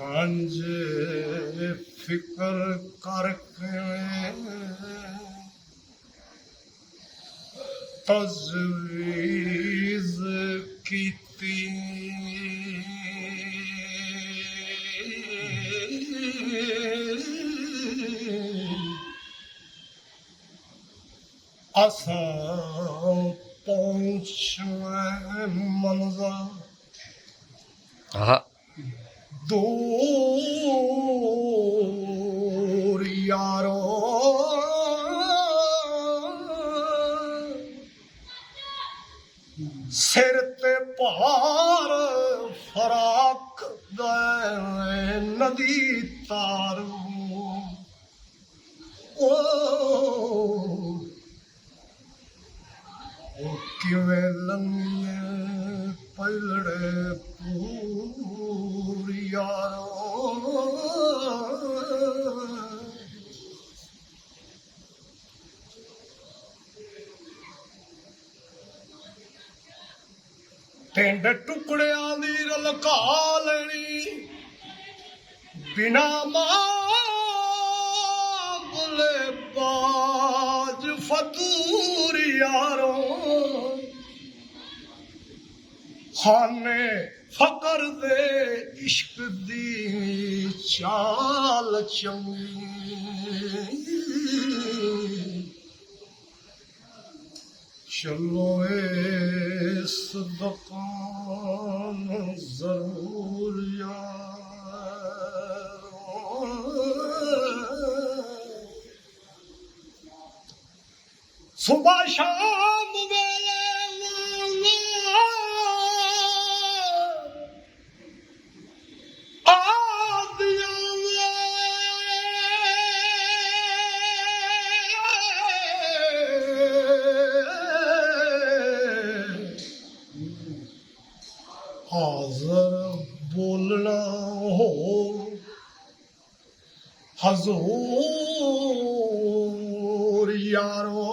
रंज फिक्र करके तजवीज कीती असा पहुंचे मंज़िल दूर यारो सिर ते पार फराक गए नदी तारू ओ किवें लंघे पलड़े पूर यारो टिंड टुकड़ियां दी रलका लेनी बिना मांगले बाज फतूर यारो खाने फकर दे इश्क दी चाल चंगी चलो इस दुकान जरूर यारो सुबह शाम वेले हाज़र बोलना हो हजूर यारो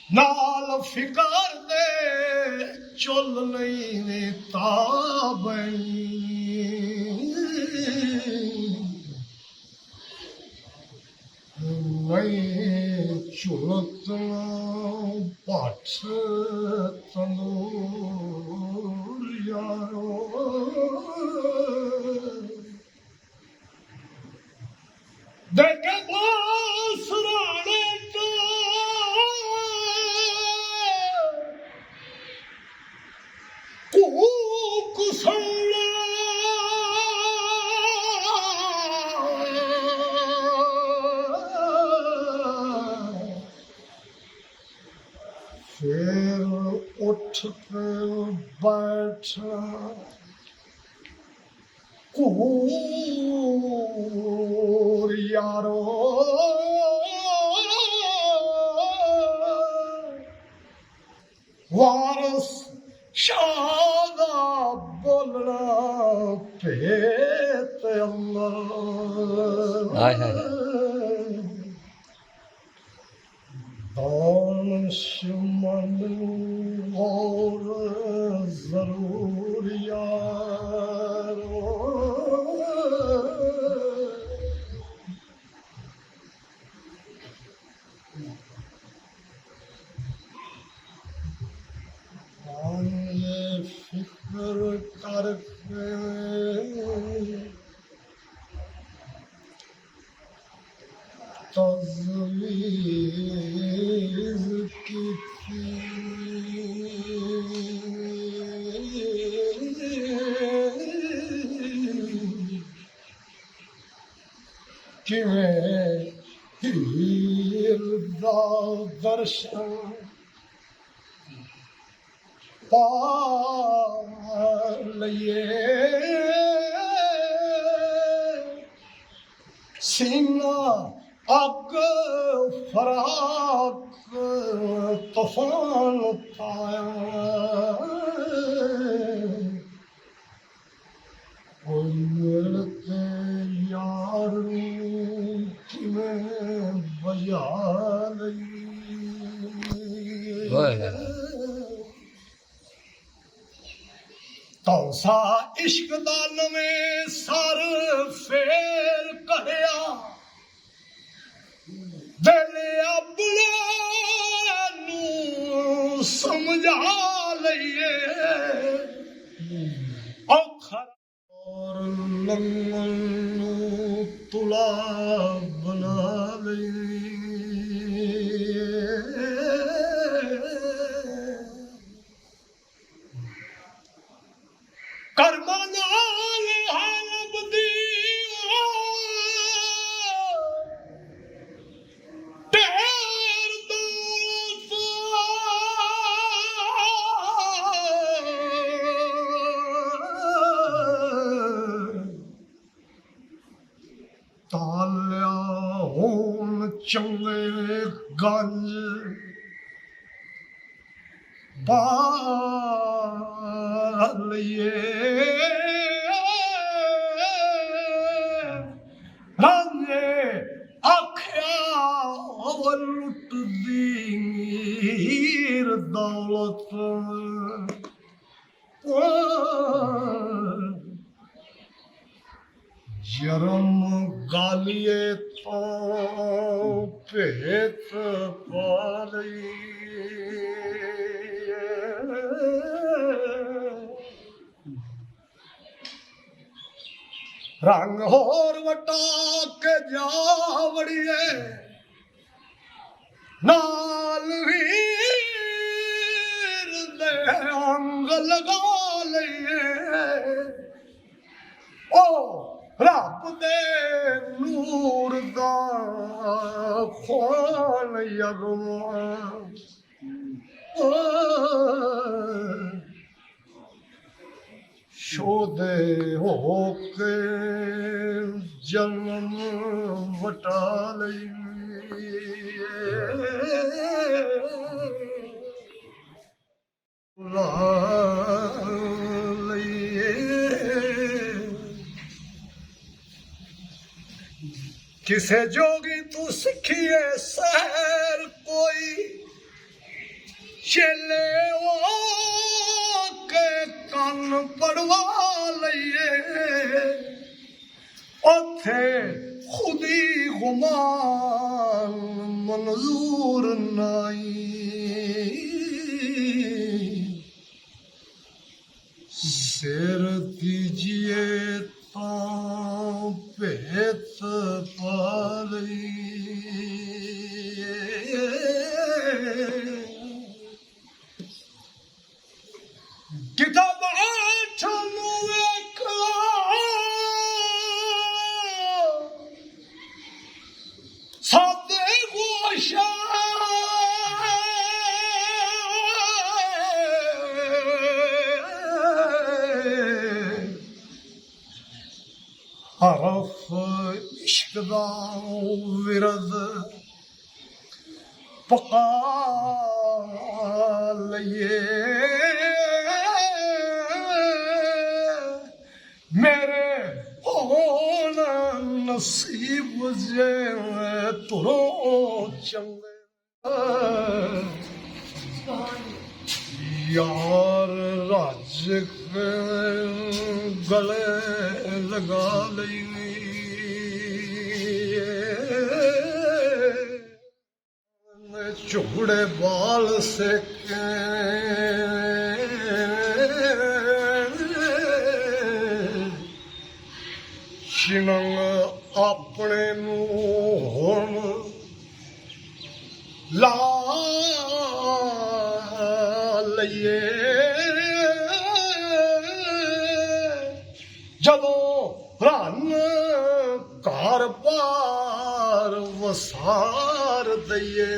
नाल फिकर दे चुल नहीं ताबनी नहीं चुलतना पाठ तंदूर यारो देखे बासराने का कूक सौला फिर उठ के बैठा कूर यारो वारस शादा बोलना पेत अल्लाह दानशमन और जरूर यारो फिक्र करके तजवीज की किवें हीर दा दर्शन पा लइए सीना अग फराक तूफान पाया ਤੌਸਾ ਇਸ਼ਕ ਦਾ ਨਵੇਂ ਸਰ ਫੇਰ ਕਢਿਆ ਦਿਲ ਆਪਣਾ ਨੂੰ ਸਮਝਾ ਲਈਏ ਔਖਾ ਔਰ ਲੰਗਣ ਨੂੰ ਤੁਲਾ ਬਣਾ ਲਈਏ ਕਰਮਾਂ ਨਾਲ ਹਲਬਦੀ ਢੇਰ ਦੌਲਤ ਤਾਲਿਆ ਹੋਣ ਚੰਗੇ ਗੰਜ ਪਾ ਲਈਏ ਰਾਂਝੇ ਆਖਿਆ ਲੁੱਟਦੀ ਨੀਰ ਦੌਲਤ ਜਰਮ ਗਾਲੀਏ ਤੋਂ ਭੇਤ ਪਾ ਲਈ ਰੰਗ ਹੋਰ ਵਟਾ ਕੇ ਜਾ ਵੜੀਏ ਨਾਲ ਵੀਰ ਦੇ ਅੰਗ ਲਗਾ ਲਈਏ ਓ ਰੱਬ ਦੇ ਨੂਰ ਦਾ ਖੋਲ ਯਗਮਾ ਸ਼ੋਦੇ ਹੋ ਕੇ ਜਨਮ ਵਟਾ ਲਈਏ ਲਾ ਲਈਏ ਕਿਸੇ ਜੋਗੀ ਤੂੰ ਸਿੱਖੀਏ ਸਹਿਰ ਕੋਈ ਚੇਲੇ ਕੰਨ ਪੜਵਾ ਲਈਏ ਉੱਥੇ ਖੁਦੀ ਗੁਮਾਨ ਮਨਜ਼ੂਰ ਨਹੀਂ ਸਿਰ ਦੀਜੀਏ ਤਾਂ ਭੇਤ ਪਾ ਲਈਏ ਕਿਤਾਬ ਨੂੰ ਵੇਖ ਸਾਦੇ ਗੋਸ਼ਾ ਹਰਫ ਇਸ਼ਕ ਦਾ ਵਿਰਦ ਪਕਾ ਲਈਏ ਮੇਰੇ ਹੋਣ ਨਸੀਬ ਜੇ ਤੁਰੋ ਚੰਗੇ ਯਾਰ ਰਾਜ ਗਲੇ ਲਗਾ ਲਈ ਝੁਗੜੇ ਬਾਲ ਸੇਕੇ ਸ਼ਿਨੰਗ ਆਪਣੇ ਨੂੰ ਹੁਣ ਲਾ ਲਈਏ ਜਦੋਂ ਰੰਨ ਘਰ ਪਾਰ ਵਸਾਰ ਦਈਏ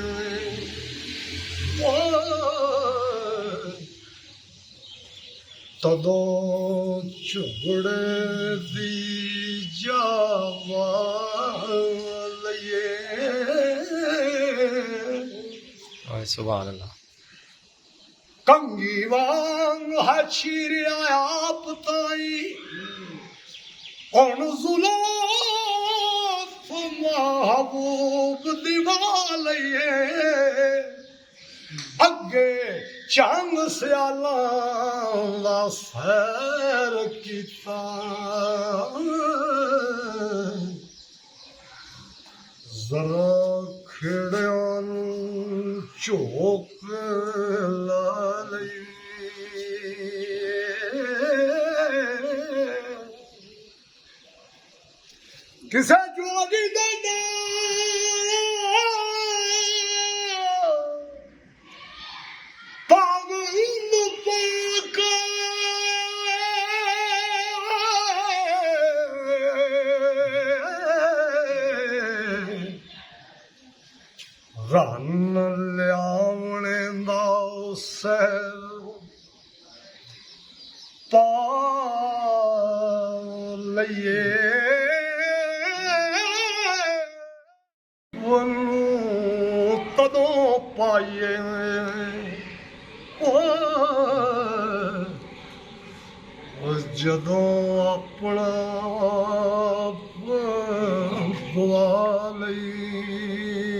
ਤਦੋਂ ਝੁਗੜੇ ਦੀ ਜਾਵਾ ਲਈਏ ਸੁਭਾਨ ਅੱਲਾਹ ਕੰਗੀ ਵਾਂਗ ਹਛੀਰਿਆ ਆਪ ਤਾਈ ਹੁਣ ਜ਼ੁਲਫ ਮਹਬੂਬ ਦਿਵਾ ਲਈਏ ਅੱਗੇ ਚੰਗ ਸਿਆਲਾਂ ਦਾ ਸੈਰ ਕੀਤਾ ਜ਼ਰਾ ਖੇੜਿਆਂ ਨੂੰ ਝੋਕ ਲਾ ਲਈ ਕਿਸੇ ਜੋਗੀ ਦੇ ਪਾਗ ਨੂੰ ਪਾਕ ਰਨ ਲਿਆਉਣੇ ਦਾ ਸੈਰ ਪਾ ਲਈਏ ਉਹਨੂੰ ਤਦੋਂ ਪਾਈਏ ਉਹ ਜਦੋਂ ਆਪਣਾ ਗਵਾ ਲਈ